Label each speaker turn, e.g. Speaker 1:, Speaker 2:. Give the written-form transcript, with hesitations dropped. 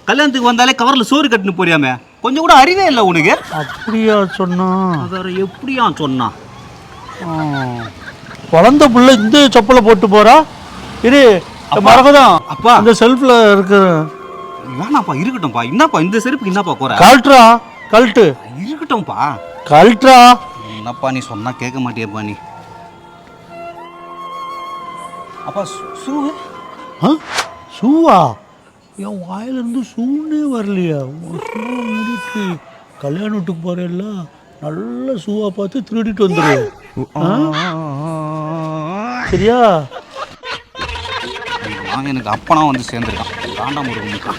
Speaker 1: கல்யாணத்துக்கு வந்தாலே கவர்ல சோறு கட்டுன்னு போறியாமே, கொஞ்சம் கூட அறிவே இல்லை உனக்கு.
Speaker 2: அப்படியா சொன்னா?
Speaker 1: வேற எப்படியா சொன்னா?
Speaker 2: குழந்தை புள்ள இந்த செப்பலை போட்டு போறா. இரு மரகதம்,
Speaker 1: அப்பா
Speaker 2: அந்த செல்ஃப்ல இருக்கு.
Speaker 1: வேணாப்பா, இருக்கட்டும்ப்பா. என்னப்பா இந்த செருப்புக்கு என்னப்பா குறை?
Speaker 2: கழட்டுறா, கழட்டு.
Speaker 1: இருக்கட்டும்ப்பா.
Speaker 2: கழட்டுறா.
Speaker 1: என்னப்பா நீ சொன்னா கேட்க மாட்டியப்பா நீ. அப்பா ஷூ.
Speaker 2: ஷூவா? என் வாயிலிருந்து ஷூன்னே வரலையா? மூடிட்டு கல்யாண வீட்டுக்கு போறேல்ல, நல்ல ஷூவா பார்த்து திருடிட்டு வந்துடு. சரியா?
Speaker 1: எனக்கு அப்பனா வந்து சேர்ந்துருக்கான். காண்டாம இருக்கும்.